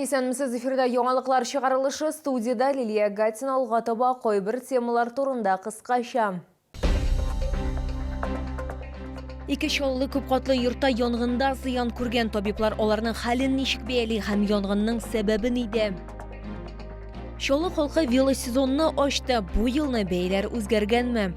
Исәнмесез, эфирда яңалыклар чыгарылышы, студияда Лилия Гатина алга таба кайбер темалар турында кыскача. Ике чоллы күп катлы йортта янгында зыян күргән табиблар аларның хәлен ничек бәяли һәм янгынның сәбәбе нидә? Чоллы халкы велосезонны ачты. Бу елны бәяләр үзгәргәнме?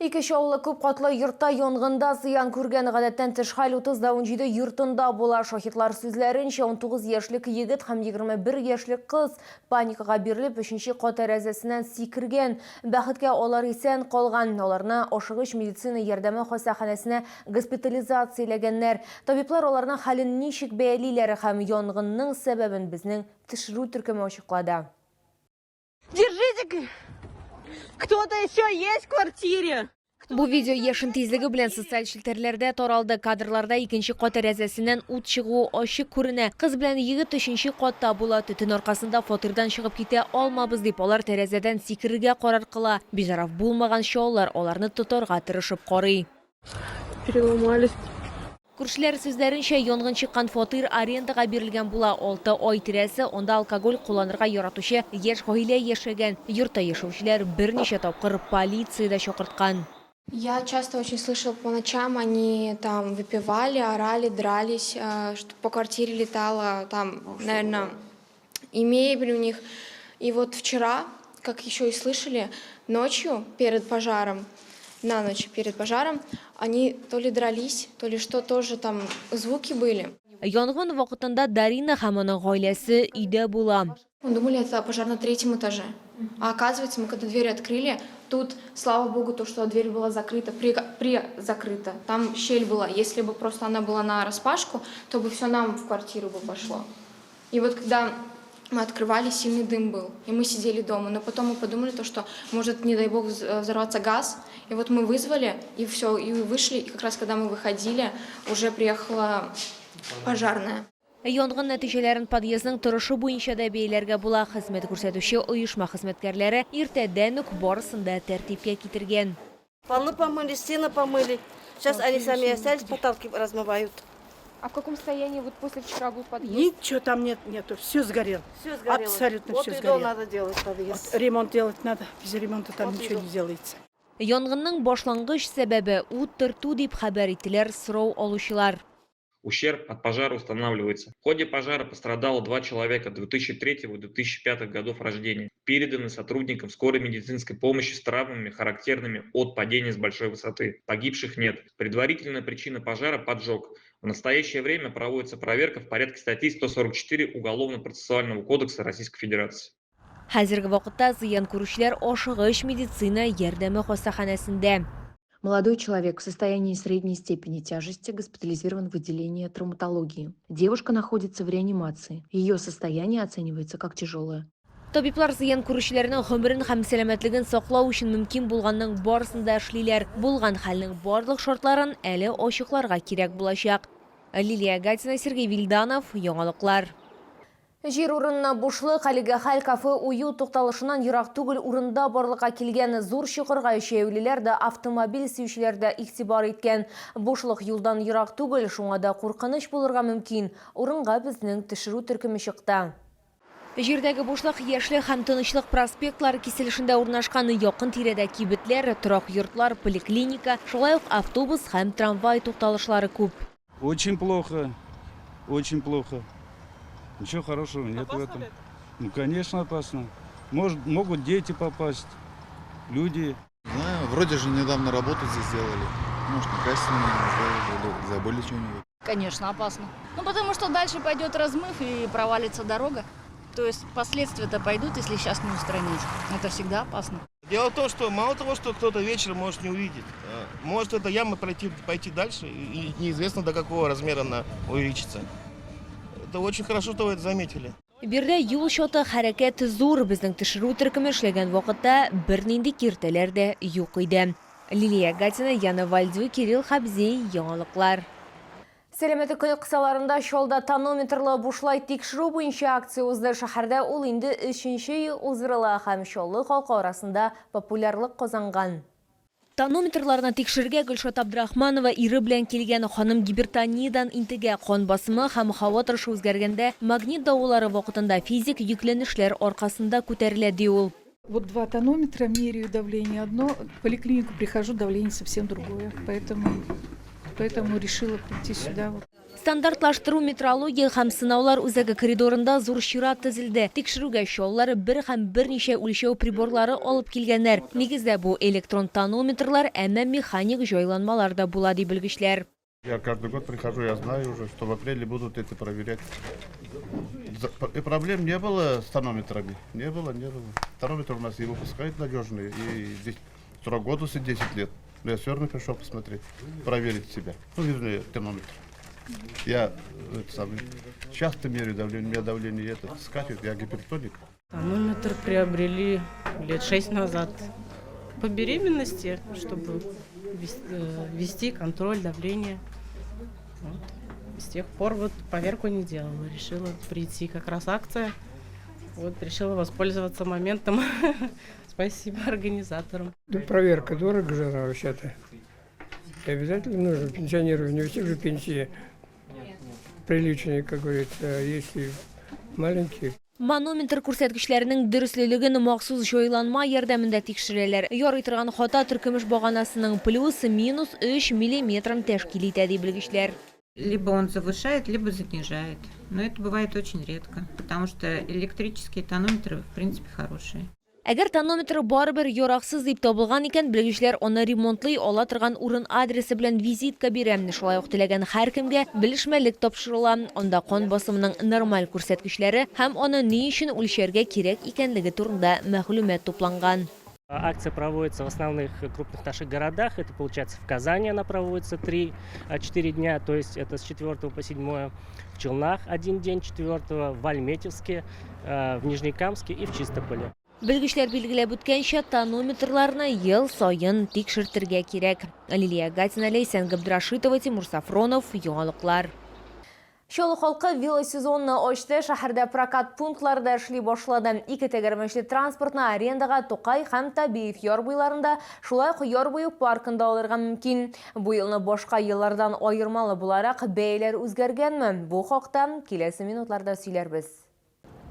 Ике чоллы күп катлы йортта янгында зыян күргән, гадәттән тыш хәл 30-17 йортында була. Шаһитлар сүзләренчә, 19 яшьлек егет һәм 21 яшьлек кыз паникага бирелеп, 3нче кат тәрәзәсеннән сикергән. Бәхеткә алар исән калган. Аларны ашыгыч медицина ярдәме хастаханәсенә госпитализацияләгәннәр. Табиблар аларның хәлен ничек бәялиләр һәм янгынның сәбәбен безнең тикшерү төркеме ачыклады. Держите! Кто-то еще есть в квартире? Бу видео яшын тизлеге белән социаль челтәрләрдә таралды. Кадрларда 2нче кат тәрәзәсеннән ут чыгуы ачык күренә. Кыз белән егет 3нче катта була. Төтен аркасында фатирдан чыгып китә алмабыз дип, алар тәрәзәдән сикерергә карар кыла. Бизараф булмаган чоллар аларны тотарга тырышып карый. Переломались. Күршеләр сүзләренчә, янгын чыккан фатир арендага бирелгән була. 6 ай тирәсе, онда алкоголь кулланырга яратучы яшь гаилә яшәгән. Йортта яшәүчеләр берничә тапкыр полициядә чакырткан. Я часто очень слышала по ночам, они там выпивали, орали, дрались, что по квартире летала, там, наверное, и мебель у них. И вот вчера, как еще и слышали, ночью перед пожаром, на ночь перед пожаром, они то ли дрались, то ли что, тоже там звуки были. Янгын вакытында Дарина һәм аның гаиләсе өйдә була. Мы думали, это пожар на 3-м этаже. А оказывается, мы когда двери открыли, тут, слава богу, то, что дверь была закрыта, закрыта. Там щель была. Если бы просто она была на распашку, то бы все нам в квартиру бы пошло. И вот когда мы открывали, сильный дым был. И мы сидели дома. Но потом мы подумали, то, что может, не дай бог, взорваться газ. И вот мы вызвали, и все, и вышли. И как раз когда мы выходили, уже приехала пожарная. Янгын нәтиҗәләрен подъездның торышы буенча да бәяләргә була. Хезмәт күрсәтүче оешма хезмәткәрләре иртәдән үк барысын да тәртипкә китергән. Полы помыли, стены помыли. Сейчас они сами остались, потолки размывают. А в каком состоянии вот после вчера был подъезд? Ничего там нету, все сгорело. Все сгорело. Абсолютно вот все и сгорело. надо делать подъезд. Вот ремонт делать надо, без ремонта там Вот ничего и не делается. Янгынның башлангыч сәбәбе ут тырту дип хәбәр иттеләр сорау алучылар. Ущерб от пожара устанавливается. В ходе пожара пострадало 2 человека 2003 и 2005 годов рождения. Переданы сотрудникам скорой медицинской помощи с травмами, характерными от падения с большой высоты. Погибших нет. Предварительная причина пожара – поджог. В настоящее время проводится проверка в порядке статьи 144 Уголовно-процессуального кодекса Российской Федерации. Хәзерге вакытта зыян күрүчеләр ашыгыч медицина ярдәме хастаханәсендә. Молодой человек в состоянии средней степени тяжести госпитализирован в отделение травматологии. Девушка находится в реанимации. Ее состояние оценивается как тяжелое. Табиблар зыян күрүчеләрнең гомерен һәм сәламәтлеген саклау өчен мөмкин булганның барысын да эшлиләр. Булган хәлнең барлык шартларын әле ачыкларга кирәк булачак. Лилия Гатина, Сергей Вильданов, яңалыклар. Жер урынына бушлык, әлеге хәл кафе ую тукталышыннан ерак түгел урында барлыкка килгән. Зур чокырга шәүлеләр дә, автомобиль сөючеләр дә игътибар иткән. Бушлык юлдан ерак түгел, шуңа да куркыныч булырга мөмкин. Урынга безнең тикшерү төркеме чыкты. Җирдәге бушлык яшьлек һәм тынычлык проспектлары киселешендә урнашкан. Якын тирәдә кибетләр, торак йортлар, поликлиника, шулай ук автобус һәм трамвай тукталышлары күп. Очень плохо, очень плохо. Ничего хорошего нет в этом. Ну, конечно, опасно. Могут дети попасть, люди. Знаю, вроде же недавно работу здесь сделали. Может, некачественно сделали, забыли что-нибудь. Конечно, опасно. Ну, потому что дальше пойдет размыв и провалится дорога. То есть последствия-то пойдут, если сейчас не устранить. Это всегда опасно. Дело в том, что мало того, что кто-то вечером может не увидеть, может эта яма пойти дальше, и неизвестно до какого размера она увеличится. Это очень хорошо, что вы это заметили. Бирдә юл чаты хәрәкәт зур. Безнең тикшерү төркеме эшләгән вакытта бернинди киртәләр дә юк иде. Лилия Гатина, Яна Вальдю, Кирилл Хабзей, яңалыклар. Сәламәтлек көне кысаларында Чаллыда тонометрлы бушлай тикшерү буенча акция узды. Шәһәрдә ул инде 3нче ел уздырыла һәм Чаллы халкы арасында популярлык казанган. Тонометрларны текшерге Гөлшат Абдрахманова ире белән килгән ханым гипертониyaдан интегә кан басымы һәм һава торышы үзгәргәндә магнит давыллары вакытында физик йөкләнешләр аркасында күтәрелә ди ул. Вот 2 тонометра, меряю давление одно, в поликлинику прихожу, давление совсем другое. Поэтому решила прийти сюда. Стандартлаштыру метрология һәм сынаулар үзәге коридорында зур чират төзелде. Тикшерүгә чаллары бер һәм берничә үлчәү приборлары алып килгәннәр. Нигездә бу электрон тонометрлар, әмма механик җайланмалар да була ди белгечләр. Я каждый год прихожу, я знаю уже, что в апреле будут это проверять. И проблем не было с тонометрами. Не было. Тонометр у нас и выпускают надежные, и здесь срок годности 10 лет. Но я все равно пришел посмотреть, проверить себя. Ну, вернее, термометр. Я часто меряю давление, у меня давление скачет, я гипертоник. Тонометр приобрели лет 6 назад по беременности, чтобы вести контроль давления. Вот. С тех пор вот поверку не делала, решила прийти, как раз акция. Вот решила воспользоваться моментом. Спасибо организаторам. Да, проверка дорого же вообще-то. И обязательно нужно пенсионеру, не у всех же пенсии приличные, как говорится, есть и маленькие. Манометр күрсәткечләренең дөрестлеген махсус җайланма ярдәмендә тикшерәләр. Ярый торган хата төркемеш баганасының плюс-минус 3 мм тәшкил итә ди белгечләр. Либо он завышает, либо занижает. Но это бывает очень редко, потому что электрические тонометры в принципе хорошие. Әгәр тонометр барыбер яраксыз дип табылган икән, белгечләр аны ремонтлый ала торган урын адресы белән визитка бирә. Шулай ук теләгән һәркемгә белешмәлек тапшырыла. Анда кан басымының нормаль күрсәткечләре һәм аны ни өчен үлчәргә кирәк икәнлеге турында мәгълүмат тупланган. Акция проводится в основных крупных наших городах. Это получается в Казани она проводится 3-4 дня, то есть это с 4 по 7, в Челнах 1 день, 4 в Альметьевске, в Нижнекамске и в Чистополе. Белгечләр билгеләп үткәнчә, тонометрларны ел сайын тикшертергә кирәк. Лилия Гатина, Лейсен Габдрашитова, Тимур Сафронов, яңалыклар. Чаллы халкы велосезонны ачты, шәһәрдә прокат пунктларында эшли башлады. 2 тәгәрмәчле транспортны арендага Тукай һәм Табиев яр буйларында, шулай ук яр буе паркында алырга мөмкин. Бу елны башка еллардан аермалы буларак бәяләр үзгәргәнме? Бу хакта киләсе минутларда сөйләрбез.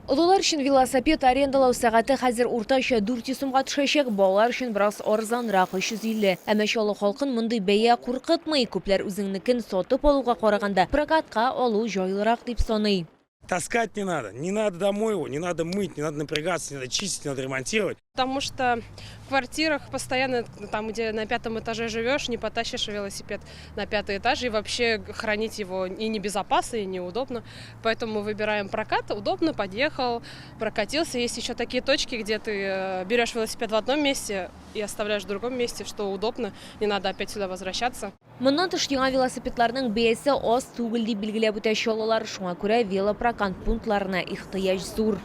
Олылар өчен велосипед арендалау сәгате хәзер уртача 400 сумга төшәчәк, балалар өчен бераз арзанрак 350. Әмма Чаллы халкын мондый бәя куркытмый, күпләр үзеңнекен сатып алуга караганда прокатка алу җайлырак дип саный. Таскать не надо домой его, не надо мыть, не надо напрягаться, не надо чистить, не надо ремонтировать. Потому что в квартирах постоянно, там где на 5-м этаже живешь, не потащишь велосипед на 5-й этаж, и вообще хранить его и не безопасно, и неудобно. Поэтому мы выбираем прокат, удобно, подъехал, прокатился. Есть еще такие точки, где ты берешь велосипед в одном месте и оставляешь в другом месте, что удобно, не надо опять сюда возвращаться. Моннан тыш яңа велосипедларның бәясе аз түгел дип билгеләп үтә чаллылар. Шуңа күрә велопрокат пунктларына ихтыяҗ зур.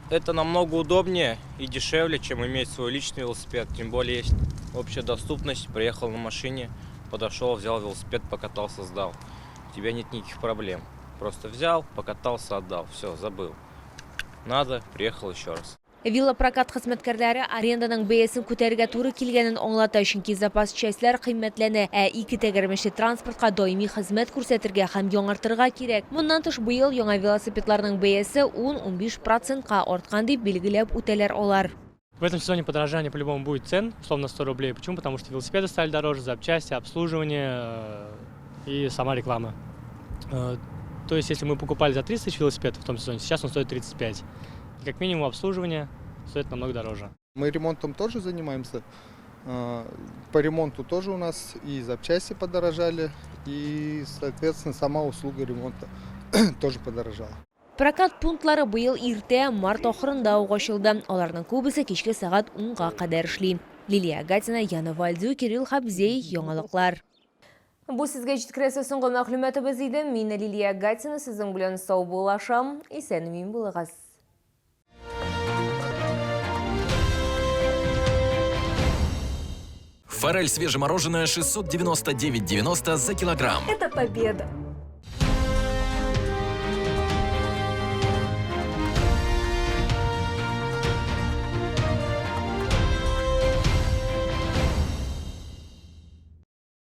Это намного удобнее и дешевле, чем иметь свой личный велосипед. Тем более есть общая доступность. Приехал на машине, подошел, взял велосипед, покатался, сдал. У тебя нет никаких проблем. Просто взял, покатался, отдал. Все, забыл. Надо, приехал еще раз. Велопрокат хезмәткәрләре аренданың бәясен күтәрергә туры килгәнен аңлата, чөнки запас частьләр кыйммәтләнә, 2 тәгәрмәчле транспортка даими хезмәт күрсәтергә һәм яңартырга кирәк. Моннан тыш быел яңа велосипедларның бәясе 10-15% арткан дип билгеләп үтәләр алар. В этом сезоне подорожание по-любому будет цен, условно 100 рублей. Почему? Потому что велосипеды стали дороже, запчасти, обслуживание и сама реклама. То есть, если мы покупали за 30 тысяч велосипедов в том сезоне, сейчас он стоит 35. Как минимум обслуживание стоит намного дороже. Мы ремонтом тоже занимаемся. По ремонту тоже у нас и запчасти подорожали, и, соответственно, сама услуга ремонта тоже подорожала. Прокат пунктлары быел иртә март ахырында ук ачылды. Аларның күбесе кичке сәгать 10-га кадәр эшли. Лилия Гатина, Яна Вальдю, Кирилл Хабзей, яңалыклар. Бу сезгә җиткерәсе соңгы мәгълүматыбыз иде. Мин Лилия Гатина, сезнең белән сау булашам. Исән-имин булыгыз. Форель свежемороженая 699,90 за килограмм. Это победа.